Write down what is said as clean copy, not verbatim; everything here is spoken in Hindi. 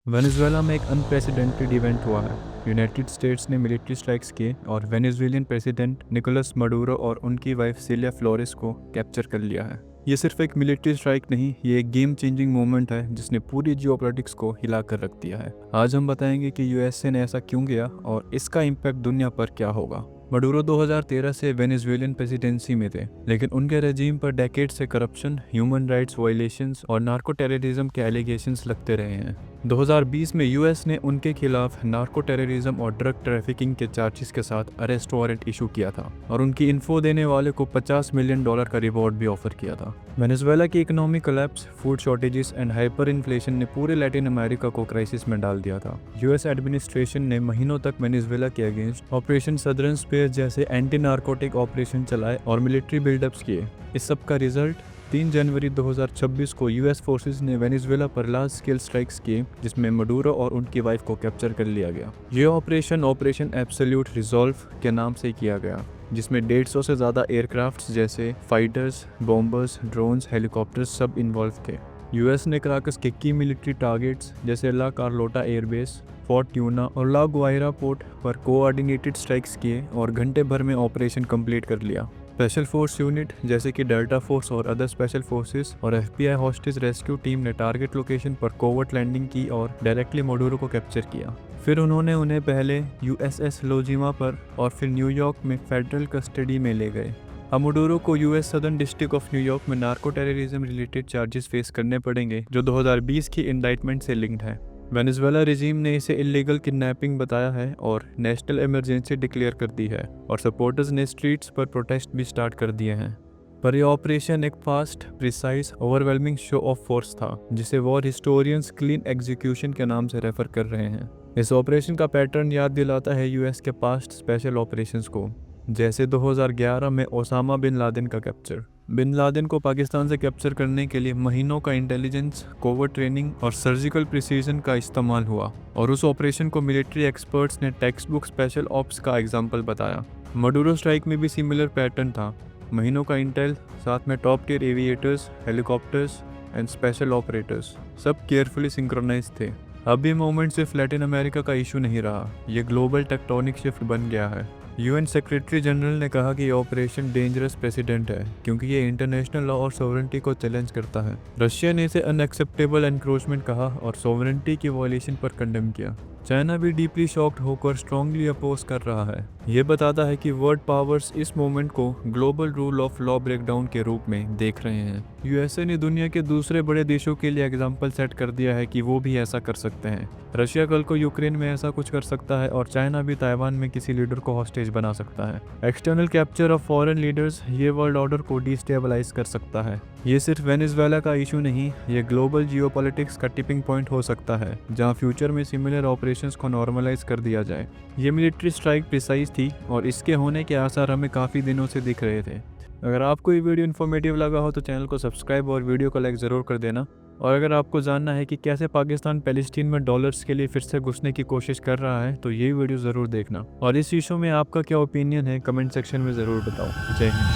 वेनेजुएला में एक अनप्रेसिडेंटेड इवेंट हुआ है। यूनाइटेड स्टेट्स ने मिलिट्री स्ट्राइक्स किए और वेनेजुएलियन प्रेसिडेंट निकोलस मडूरो और उनकी वाइफ सिलिया फ्लोरेस को कैप्चर कर लिया है। ये सिर्फ एक मिलिट्री स्ट्राइक नहीं, ये एक गेम चेंजिंग मोमेंट है जिसने पूरी जियोपॉलिटिक्स को हिला कर रख दिया है। आज हम बताएंगे कि यूएसए ने ऐसा क्यों किया और इसका इम्पैक्ट दुनिया पर क्या होगा। मडूरो 2013 से वेनेजुएलियन प्रेसिडेंसी में थे, लेकिन उनके रजीम पर डेकेड से करप्शन, ह्यूमन राइट्स वायलेशंस और नार्को टेररिज्म के एलिगेशंस लगते रहे हैं। 2020 में यूएस ने उनके खिलाफ नार्को टेररिज्म और ड्रग ट्रैफिकिंग के चार्जेस के साथ अरेस्ट वारंट इशू किया था और उनकी इन्फो देने वाले को $50 मिलियन का रिवॉर्ड भी ऑफर किया था। वेनेजुएला की economic collapse, food shortages and hyper inflation ने पूरे लैटिन अमेरिका को क्राइसिस में डाल दिया था। यूएस एडमिनिस्ट्रेशन ने महीनों तक वेनेजुएला के अगेंस्ट ऑपरेशन सदर्न स्पेयर जैसे एंटी नार्कोटिक ऑपरेशन चलाए और मिलिट्री बिल्डअप्स किए। इस सब का रिजल्ट 3 जनवरी 2026 को यूएस फोर्सेस ने वेनेजुएला पर लार्ज स्केल स्ट्राइक्स किए, जिसमें मडूरो और उनकी वाइफ को कैप्चर कर लिया गया। ये ऑपरेशन एब्सोल्यूट रिजॉल्व के नाम से किया गया, जिसमें 150 से ज़्यादा एयरक्राफ्ट्स जैसे फाइटर्स, बॉम्बर्स, ड्रोन्स, हेलीकॉप्टर्स सब इन्वॉल्व थे। यूएस ने क्राकस के की मिलिट्री टारगेट्स जैसे ला कार्लोटा एयरबेस, फोर्ट ट्यूना और ला गुआइरा पोर्ट पर कोऑर्डिनेटेड स्ट्राइक्स किए और घंटे भर में ऑपरेशन कंप्लीट कर लिया। स्पेशल फोर्स यूनिट जैसे कि डेल्टा फोर्स और अदर स्पेशल फोर्सेस और एफबीआई हॉस्टेज रेस्क्यू टीम ने टारगेट लोकेशन पर कोवर्ट लैंडिंग की और डायरेक्टली मडूरो को कैप्चर किया। फिर उन्होंने उन्हें पहले यूएसएस लोजिमा पर और फिर न्यूयॉर्क में फेडरल कस्टडी में ले गए। अब मडूरो को US southern district of New York में narco terrorism related charges face करने पड़ेंगे, जो 2020 की इंडाइटमेंट से लिंक्ड है। वेनेजुएला रिजीम ने इसे इलीगल किडनैपिंग बताया है और नेशनल इमरजेंसी डिक्लेयर कर दी है और सपोर्टर्स ने स्ट्रीट्स पर प्रोटेस्ट भी स्टार्ट कर दिए हैं। पर यह ऑपरेशन एक fast, precise, overwhelming show off force था, जिसे वॉर हिस्टोरियंस क्लीन एग्जीक्यूशन के नाम से रेफर कर रहे हैं। इस ऑपरेशन का पैटर्न याद दिलाता है यूएस के पास्ट स्पेशल ऑपरेशंस को, जैसे 2011 में ओसामा बिन लादेन का कैप्चर। बिन लादेन को पाकिस्तान से कैप्चर करने के लिए महीनों का इंटेलिजेंस, कोवर्ट ट्रेनिंग और सर्जिकल प्रिसीजन का इस्तेमाल हुआ और उस ऑपरेशन को मिलिट्री एक्सपर्ट्स ने टेक्स्ट बुक स्पेशल ऑप्स का एग्जाम्पल बताया। मडूरो स्ट्राइक में भी सिमिलर पैटर्न था। महीनों का इंटेल, साथ में top tier aviators, helicopters and special operators, सब केयरफुली सिंक्रोनाइज थे। अब ये मूवमेंट सिर्फ लैटिन अमेरिका का इशू नहीं रहा, ये ग्लोबल टेक्टोनिक शिफ्ट बन गया है। यूएन सेक्रेटरी जनरल ने कहा कि ये ऑपरेशन डेंजरस प्रेसिडेंट है क्योंकि ये इंटरनेशनल लॉ और सॉवरेंटी को चैलेंज करता है। रशिया ने इसे अनएक्सेप्टेबल एनक्रोचमेंट कहा और सॉवरेंटी की वॉयलेशन पर कंडेम किया। चाइना भी डीपली शॉक्ड होकर स्ट्रांगली अपोज कर रहा है। ये बताता है कि वर्ल्ड पावर्स इस मोमेंट को global rule of law breakdown के रूप में देख रहे हैं। यूएसए ने दुनिया के दूसरे बड़े देशों के लिए एग्जाम्पल सेट कर दिया है कि वो भी ऐसा कर सकते हैं। रशिया कल को यूक्रेन में ऐसा कुछ कर सकता है और चाइना भी ताइवान में किसी लीडर को हॉस्टेज बना सकता है। External capture of foreign leaders ये वर्ल्ड ऑर्डर को डिस्टेबलाइज कर सकता है। ये सिर्फ वेनेजुएला का इशू नहीं, ये ग्लोबल जियोपॉलिटिक्स का टिपिंग पॉइंट हो सकता है, जहां फ्यूचर में सिमिलर ऑपरेशंस को नॉर्मलाइज कर दिया जाए। ये मिलिट्री स्ट्राइक प्रिसाइज थी और इसके होने के आसार हमें काफ़ी दिनों से दिख रहे थे। अगर आपको ये वीडियो इन्फॉर्मेटिव लगा हो तो चैनल को सब्सक्राइब और वीडियो को लाइक ज़रूर कर देना। और अगर आपको जानना है कि कैसे पाकिस्तान पैलेस्टीन में डॉलर्स के लिए फिर से घुसने की कोशिश कर रहा है तो ये वीडियो ज़रूर देखना। और इस इशू में आपका क्या ओपिनियन है, कमेंट सेक्शन में ज़रूर बताओ। जय हिंद।